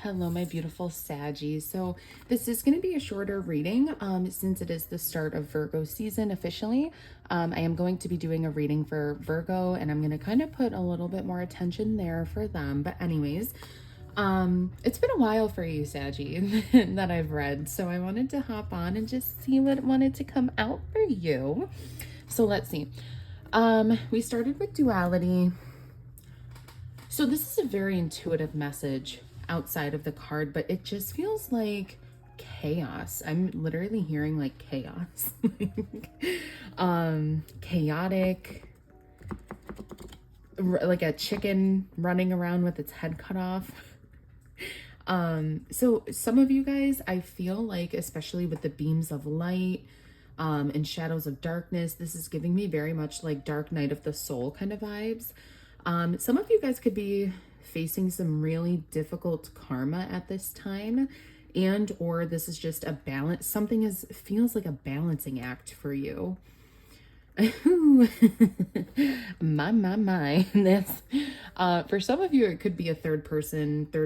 Hello, my beautiful Saggies. So this is going to be a shorter reading since it is the start of Virgo season officially. I am going to be doing a reading for Virgo, and I'm going to kind of put a little bit more attention there for them. But anyways, it's been a while for you, Saggy, that I've read. So I wanted to hop on and just see what wanted to come out for you. So let's see. We started with duality. So this is a very intuitive message outside of the card, but it just feels like chaos. I'm literally hearing like chaos. Chaotic, like a chicken running around with its head cut off. So some of you guys, I feel like, especially with the beams of light and shadows of darkness, this is giving me very much like Dark Night of the Soul kind of vibes. Some of you guys could be facing some really difficult karma at this time, and or this is just a balance. Something feels like a balancing act for you. my that's for some of you it could be a third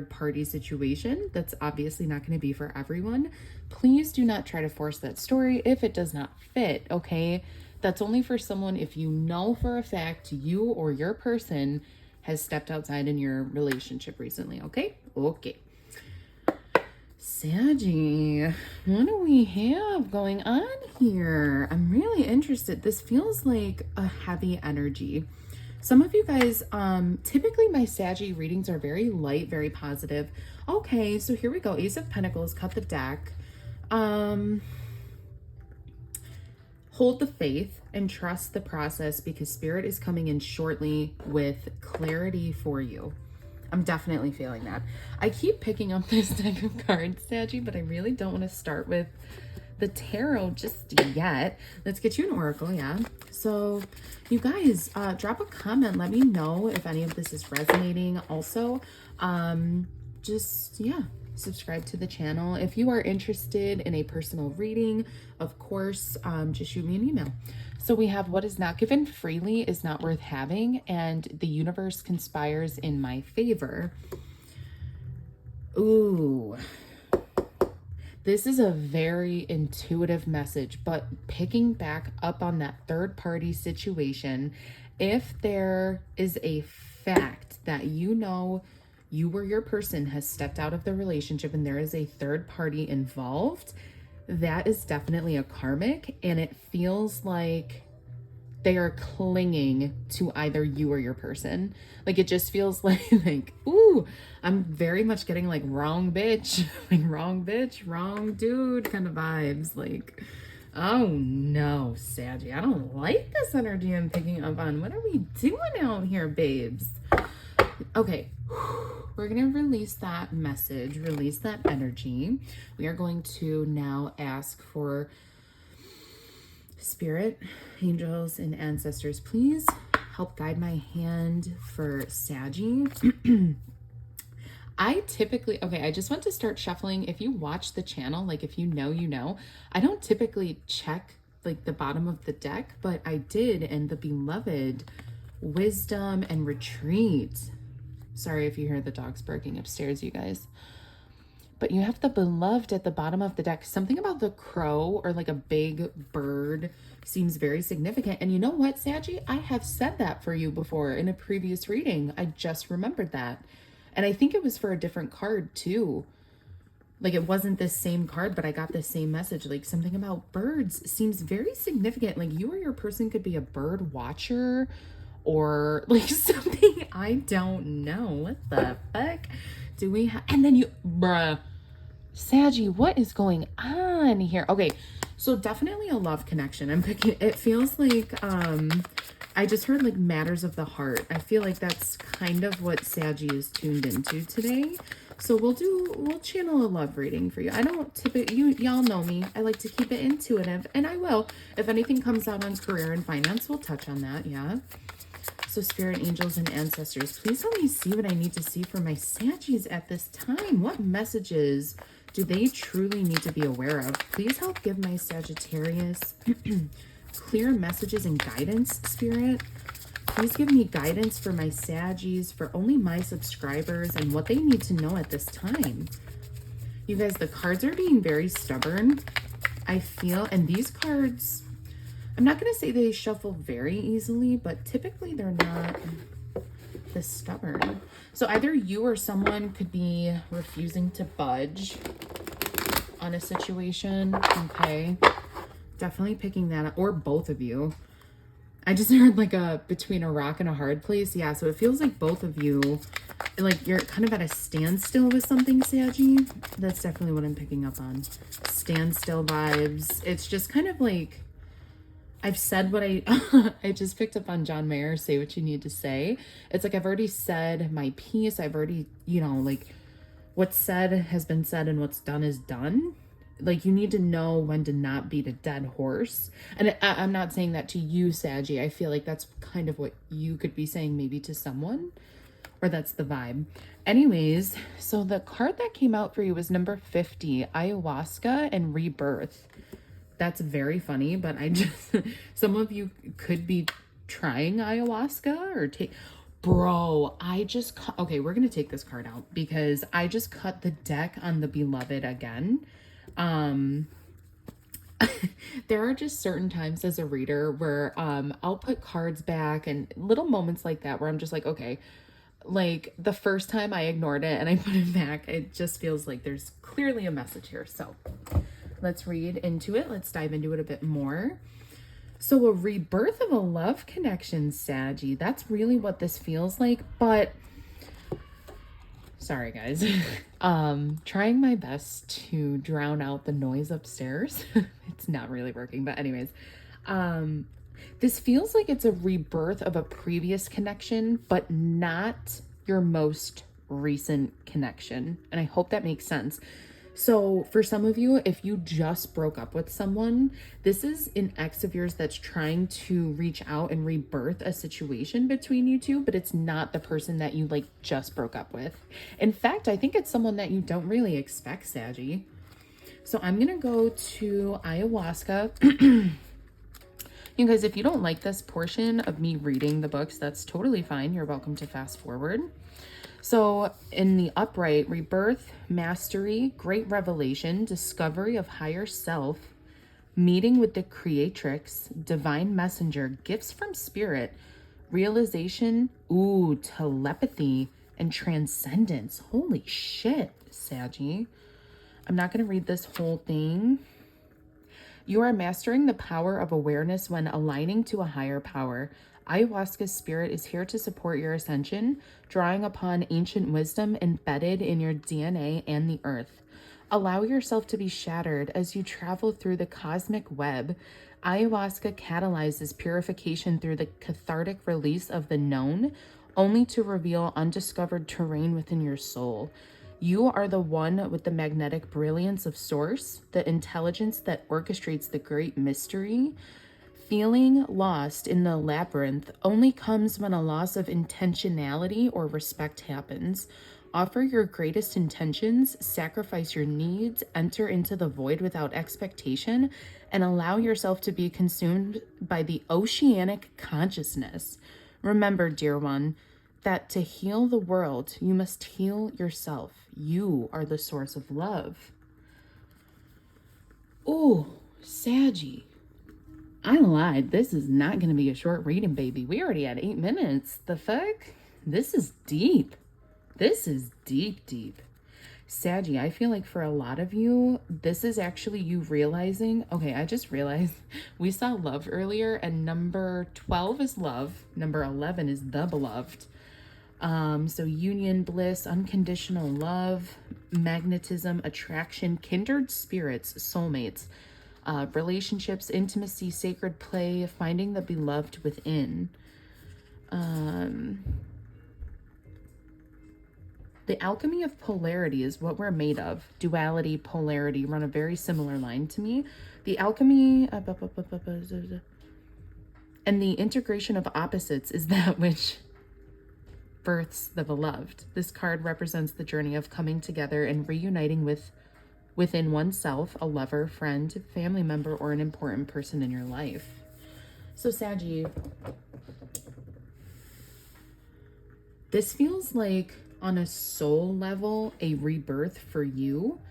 party situation. That's obviously not going to be for everyone. Please do not try to force that story if it does not fit. Okay, that's only for someone if you know for a fact you or your person has stepped outside in your relationship recently. Okay, Saggy, what do we have going on here? I'm really interested. This feels like a heavy energy. Some of you guys, typically my Saggy readings are very light, very positive. Okay, so here we go. Ace of Pentacles, cut the deck. Hold the faith and trust the process because Spirit is coming in shortly with clarity for you. I'm definitely feeling that. I keep picking up this deck of cards, Saggy, but I really don't want to start with the tarot just yet. Let's get you an oracle, yeah. So you guys, drop a comment. Let me know if any of this is resonating. Also, subscribe to the channel. If you are interested in a personal reading, of course, just shoot me an email. So we have what is not given freely is not worth having, and the universe conspires in my favor. Ooh. This is a very intuitive message, but picking back up on that third party situation, if there is a fact that you know you or your person has stepped out of the relationship and there is a third party involved, that is definitely a karmic, and it feels like they are clinging to either you or your person. Like it just feels like ooh, I'm very much getting like wrong bitch, like wrong bitch, wrong dude kind of vibes. Like, oh no, Saggy, I don't like this energy I'm picking up on. What are we doing out here, babes? Okay, we're going to release that message, release that energy. We are going to now ask for Spirit, angels, and ancestors. Please help guide my hand for Saggy. I just want to start shuffling. If you watch the channel, like if you know, you know, I don't typically check like the bottom of the deck, but I did, and the beloved wisdom and retreat. Sorry if you hear the dogs barking upstairs, you guys. But you have the beloved at the bottom of the deck. Something about the crow or like a big bird seems very significant. And you know what, Saggy? I have said that for you before in a previous reading. I just remembered that. And I think it was for a different card too. Like it wasn't this same card, but I got the same message. Like something about birds seems very significant. Like you or your person could be a bird watcher or like something. I don't know. What the fuck do we have? And then bruh, Saggy, what is going on here? Okay, so definitely a love connection. I'm picking, it feels like, I just heard like matters of the heart. I feel like that's kind of what Saggy is tuned into today. So we'll channel a love reading for you. I don't typically, y'all know me. I like to keep it intuitive, and I will. If anything comes out on career and finance, we'll touch on that, yeah. So Spirit, angels, and ancestors, please help me see what I need to see for my Saggies at this time. What messages do they truly need to be aware of? Please help give my Sagittarius clear messages and guidance, Spirit, please give me guidance for my Saggies, for only my subscribers, and what they need to know at this time. You guys, the cards are being very stubborn, I feel, and these cards, I'm not going to say they shuffle very easily, but typically they're not this stubborn. So either you or someone could be refusing to budge on a situation. Okay. Definitely picking that up, or both of you. I just heard like a between a rock and a hard place. Yeah, so it feels like both of you, like you're kind of at a standstill with something, Saggy. That's definitely what I'm picking up on. Standstill vibes. It's just kind of like, I've said what I just picked up on John Mayer, say what you need to say. It's like I've already said my piece. I've already, you know, like what's said has been said and what's done is done. Like, you need to know when to not beat a dead horse. And I'm not saying that to you, Saggy. I feel like that's kind of what you could be saying maybe to someone, or that's the vibe. Anyways, so the card that came out for you was number 50, Ayahuasca and Rebirth. That's very funny, but I just, some of you could be trying ayahuasca or take, bro, okay, we're going to take this card out because I just cut the deck on the Beloved again. There are just certain times as a reader where I'll put cards back and little moments like that where I'm just like, okay, like the first time I ignored it and I put it back, it just feels like there's clearly a message here. So let's read into it. Let's dive into it a bit more. So a rebirth of a love connection, Saggy. That's really what this feels like, but sorry guys. Trying my best to drown out the noise upstairs. It's not really working, but anyways, this feels like it's a rebirth of a previous connection, but not your most recent connection. And I hope that makes sense. So for some of you, if you just broke up with someone, this is an ex of yours that's trying to reach out and rebirth a situation between you two, but it's not the person that you like just broke up with. In fact, I think it's someone that you don't really expect, Saggy. So I'm going to go to ayahuasca. You guys, if you don't like this portion of me reading the books, that's totally fine. You're welcome to fast forward. So in the upright, rebirth, mastery, great revelation, discovery of higher self, meeting with the creatrix, divine messenger, gifts from spirit, realization, telepathy, and transcendence. Holy shit, Saggy. I'm not going to read this whole thing. You are mastering the power of awareness when aligning to a higher power. Ayahuasca's spirit is here to support your ascension, drawing upon ancient wisdom embedded in your DNA and the earth. Allow yourself to be shattered as you travel through the cosmic web. Ayahuasca catalyzes purification through the cathartic release of the known, only to reveal undiscovered terrain within your soul. You are the one with the magnetic brilliance of source, the intelligence that orchestrates the great mystery. Feeling lost in the labyrinth only comes when a loss of intentionality or respect happens. Offer your greatest intentions, sacrifice your needs, enter into the void without expectation, and allow yourself to be consumed by the oceanic consciousness. Remember, dear one, that to heal the world, you must heal yourself. You are the source of love. Ooh, Saggy. I lied. This is not going to be a short reading, baby. We already had 8 minutes. The fuck? This is deep. This is deep, deep. Saggy, I feel like for a lot of you, this is actually you realizing, okay, I just realized we saw love earlier, and number 12 is love. Number 11 is the beloved. So union, bliss, unconditional love, magnetism, attraction, kindred spirits, soulmates, relationships, intimacy, sacred play, finding the beloved within. The alchemy of polarity is what we're made of. Duality, polarity run a very similar line to me. The alchemy and the integration of opposites is that which births the beloved. This card represents the journey of coming together and reuniting within oneself, a lover, friend, family member, or an important person in your life. So Saggy, This feels like on a soul level, a rebirth for you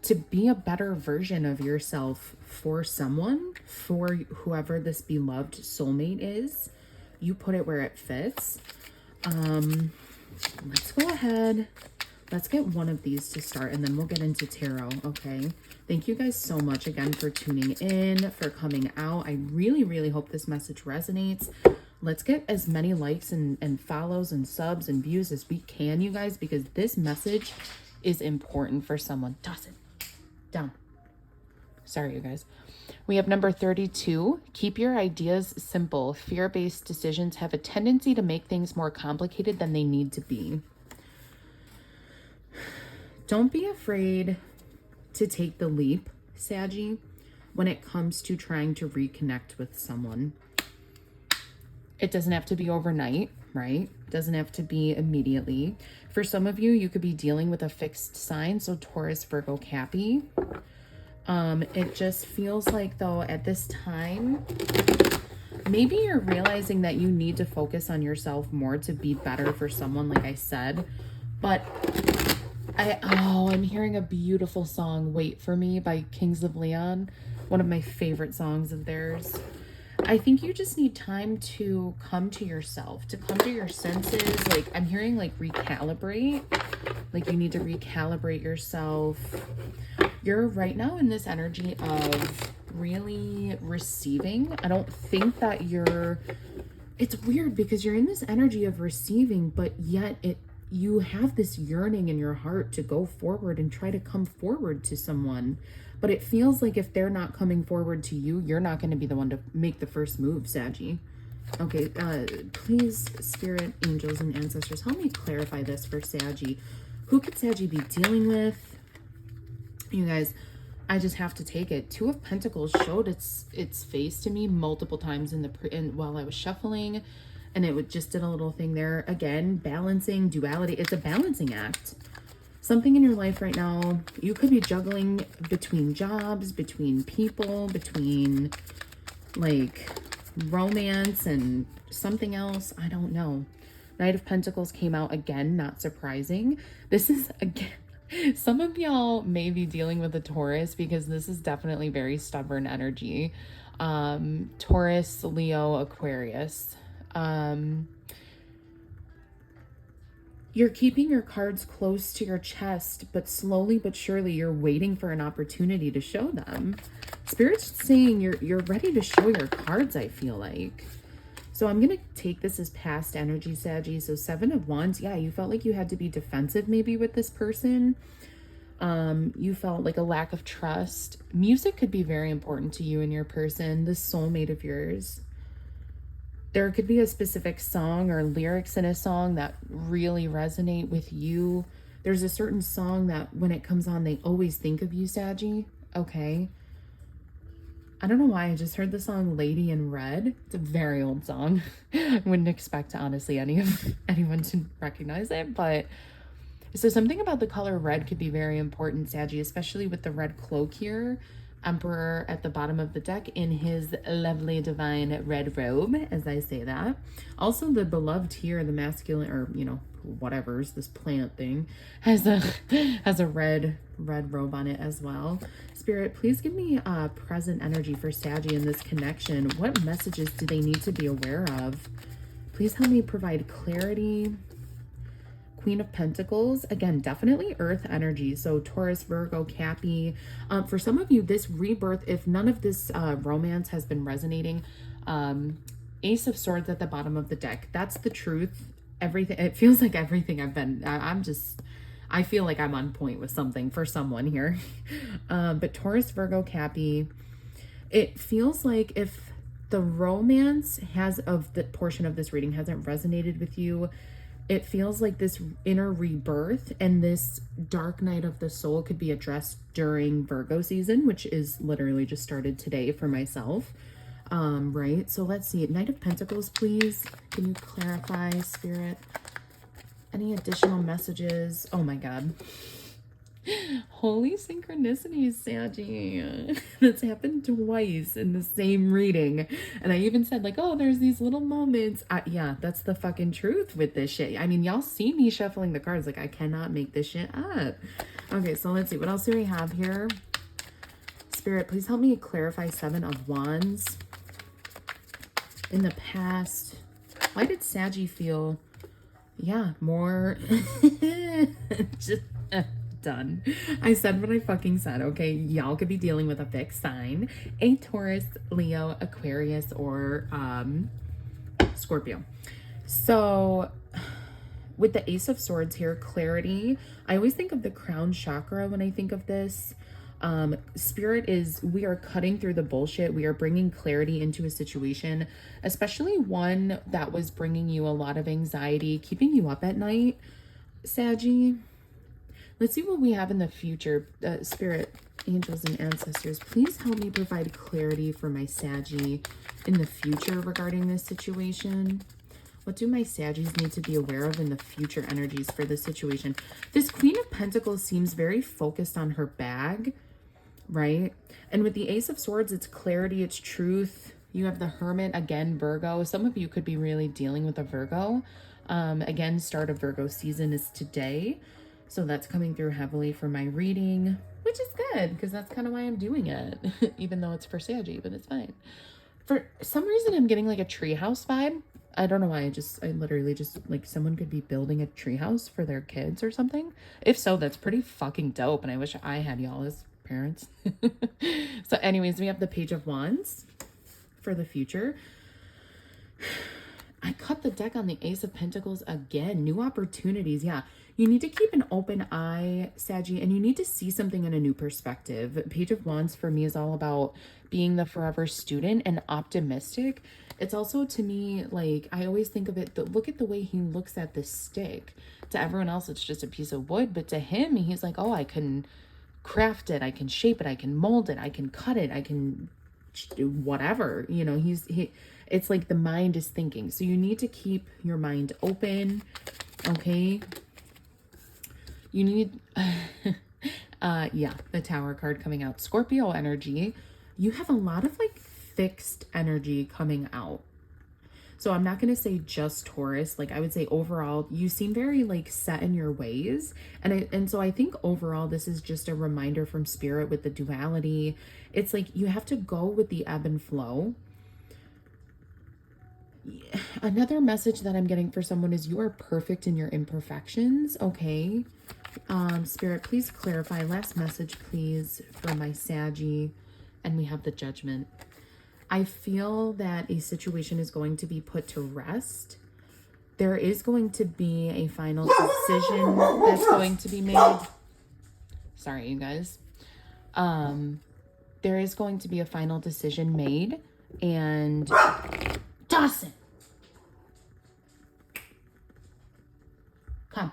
to be a better version of yourself for someone, for whoever this beloved soulmate is. You put it where it fits. Let's go ahead. Let's get one of these to start, and then we'll get into tarot, okay? Thank you guys so much again for tuning in, for coming out. I really, really hope this message resonates. Let's get as many likes and follows and subs and views as we can, you guys, because this message is important for someone. Toss it down. Sorry, you guys. We have number 32. Keep your ideas simple. Fear-based decisions have a tendency to make things more complicated than they need to be. Don't be afraid to take the leap, Saggy, when it comes to trying to reconnect with someone. It doesn't have to be overnight, right? It doesn't have to be immediately. For some of you, you could be dealing with a fixed sign, so Taurus, Virgo, Cappy. It just feels like, though, at this time, maybe you're realizing that you need to focus on yourself more to be better for someone, like I said. But I'm hearing a beautiful song, Wait For Me by Kings of Leon, one of my favorite songs of theirs. I think you just need time to come to yourself, to come to your senses. Like, I'm hearing like recalibrate, like you need to recalibrate yourself. You're right now in this energy of really receiving. I don't think that it's weird because you're in this energy of receiving, but yet you have this yearning in your heart to go forward and try to come forward to someone. But it feels like if they're not coming forward to you, you're not going to be the one to make the first move, Saggy. Okay, please, spirit, angels, and ancestors, help me clarify this for Saggy. Who could Saggy be dealing with? You guys, I just have to take it. Two of Pentacles showed its face to me multiple times while I was shuffling, and it just did a little thing there. Again, balancing, duality. It's a balancing act. Something in your life right now, you could be juggling between jobs, between people, between like romance and something else. I don't know. Knight of Pentacles came out again, not surprising. This is, again, some of y'all may be dealing with a Taurus because this is definitely very stubborn energy. Taurus, Leo, Aquarius. You're keeping your cards close to your chest, but slowly but surely you're waiting for an opportunity to show them. Spirit's saying you're ready to show your cards, I feel like. So I'm going to take this as past energy, Saggy. So 7 of Wands, yeah, you felt like you had to be defensive maybe with this person. You felt like a lack of trust. Music could be very important to you and your person, this soulmate of yours. There could be a specific song or lyrics in a song that really resonate with you. There's a certain song that when it comes on, they always think of you, Saggy. Okay. I don't know why I just heard the song Lady in Red. It's a very old song. I wouldn't expect, honestly, anyone to recognize it. But so something about the color red could be very important, Saggy, especially with the red cloak here. Emperor at the bottom of the deck in his lovely divine red robe, as I say that. Also the beloved here, the masculine, or whatever's this plant thing, has a red robe on it as well. Spirit, please give me present energy for Saggy in this connection. What messages do they need to be aware of? Please help me provide clarity. Queen of Pentacles, again, definitely earth energy. So Taurus, Virgo, Cappy. For some of you, this rebirth, if none of this romance has been resonating, Ace of Swords at the bottom of the deck. That's the truth. Everything, it feels like everything I feel like I'm on point with something for someone here. But Taurus, Virgo, Cappy, it feels like if the romance of the portion of this reading hasn't resonated with you, it feels like this inner rebirth and this dark night of the soul could be addressed during Virgo season, which is literally just started today for myself. Right? So let's see. Knight of Pentacles, please. Can you clarify, Spirit? Any additional messages? Oh my God. Holy synchronicities, Saggy. That's happened twice in the same reading. And I even said, like, oh, there's these little moments. Yeah, that's the fucking truth with this shit. I mean, y'all see me shuffling the cards. Like, I cannot make this shit up. Okay, so let's see. What else do we have here? Spirit, please help me clarify Seven of Wands. In the past, why did Saggy feel, yeah, more just done. I said what I fucking said, okay? Y'all could be dealing with a fixed sign, a Taurus, Leo, Aquarius, or Scorpio. So with the Ace of Swords here, clarity, I always think of the crown chakra when I think of this. Spirit is, we are cutting through the bullshit. We are bringing clarity into a situation, especially one that was bringing you a lot of anxiety, keeping you up at night, Saggy. Let's see what we have in the future. Spirit, angels, and ancestors, please help me provide clarity for my Saggy in the future regarding this situation. What do my Saggies need to be aware of in the future energies for this situation? This Queen of Pentacles seems very focused on her bag, right? And with the Ace of Swords, it's clarity, it's truth. You have the Hermit, again, Virgo. Some of you could be really dealing with a Virgo. Again, start of Virgo season is today. So that's coming through heavily for my reading, which is good because that's kind of why I'm doing it, even though it's for Saggy, but it's fine. For some reason, I'm getting like a treehouse vibe. I don't know why. I literally just, like, someone could be building a treehouse for their kids or something. If so, that's pretty fucking dope. And I wish I had y'all as parents. So anyways, we have the Page of Wands for the future. I cut the deck on the Ace of Pentacles again. New opportunities. Yeah. You need to keep an open eye, Saggy, and you need to see something in a new perspective. Page of Wands for me is all about being the forever student and optimistic. It's also, to me, like, I always think of it, look at the way he looks at this stick. To everyone else, it's just a piece of wood. But to him, he's like, oh, I can craft it. I can shape it. I can mold it. I can cut it. I can do whatever. You know, it's like the mind is thinking. So you need to keep your mind open, okay? You need, yeah, the Tower card coming out. Scorpio energy. You have a lot of, like, fixed energy coming out. So I'm not going to say just Taurus. Like, I would say overall, you seem very, like, set in your ways. And so I think overall, this is just a reminder from Spirit with the duality. It's like you have to go with the ebb and flow. Another message that I'm getting for someone is you are perfect in your imperfections, okay? Spirit, please clarify. Last message, please, for my Saggy. And we have the Judgment. I feel that a situation is going to be put to rest. There is going to be a final decision that's going to be made. Sorry, you guys. There is going to be a final decision made. And Dawson, come.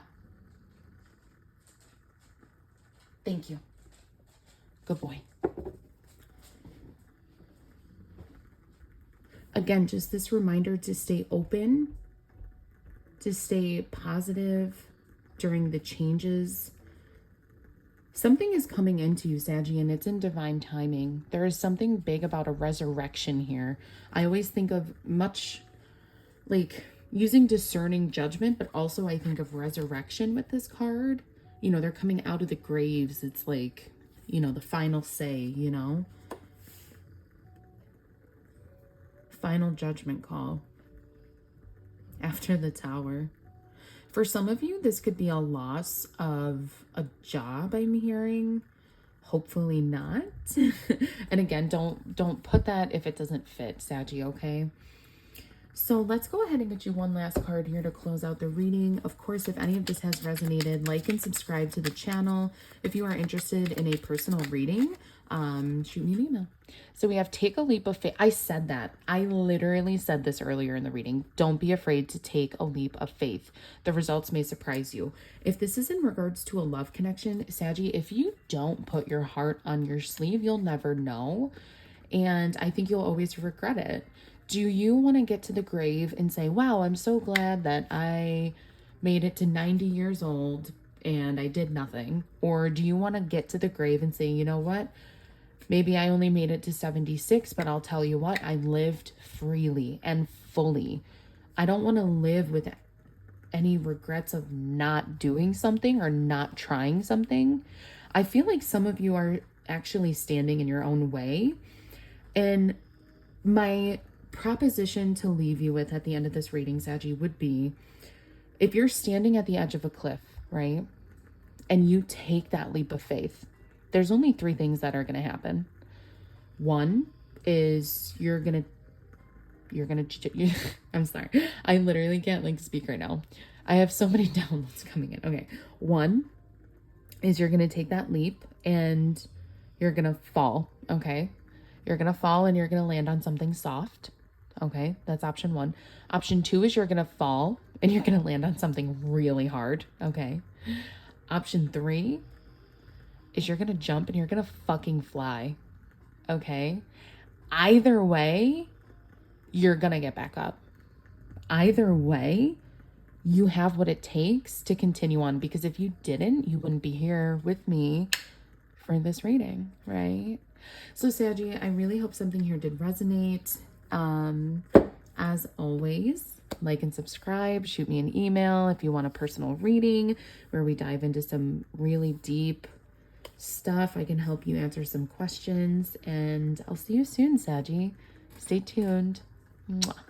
Thank you. Good boy. Again, just this reminder to stay open, to stay positive during the changes. Something is coming into you, Saggy, and it's in divine timing. There is something big about a resurrection here. I always think of much, like, using discerning judgment, but also I think of resurrection with this card. You know, they're coming out of the graves. It's like, you know, the final say, you know. Final judgment call after the Tower. For some of you, this could be a loss of a job, I'm hearing. Hopefully not. And again, don't put that if it doesn't fit, Saggy, okay? So let's go ahead and get you one last card here to close out the reading. Of course, if any of this has resonated, like and subscribe to the channel. If you are interested in a personal reading, shoot me an email. So we have take a leap of faith. I said that. I literally said this earlier in the reading. Don't be afraid to take a leap of faith. The results may surprise you. If this is in regards to a love connection, Saggy, if you don't put your heart on your sleeve, you'll never know. And I think you'll always regret it. Do you want to get to the grave and say, wow, I'm so glad that I made it to 90 years old, and I did nothing? Or do you want to get to the grave and say, you know what? Maybe I only made it to 76, but I'll tell you what, I lived freely and fully. I don't want to live with any regrets of not doing something or not trying something. I feel like some of you are actually standing in your own way. And my proposition to leave you with at the end of this reading, Saggy, would be, if you're standing at the edge of a cliff, right, and you take that leap of faith, there's only three things that are going to happen. One is you're going to I'm sorry. I literally can't like speak right now. I have so many downloads coming in. Okay. One is you're going to take that leap and you're going to fall. Okay. You're going to fall and you're going to land on something soft. Okay. That's option one. Option two is you're going to fall and you're going to land on something really hard. Okay. Option three is you're going to jump and you're going to fucking fly. Okay. Either way, you're going to get back up. Either way, you have what it takes to continue on, because if you didn't, you wouldn't be here with me for this reading, right? So Saggy, I really hope something here did resonate. As always, like and subscribe, shoot me an email if you want a personal reading where we dive into some really deep stuff. I can help you answer some questions, and I'll see you soon, Saggy. Stay tuned. Mwah.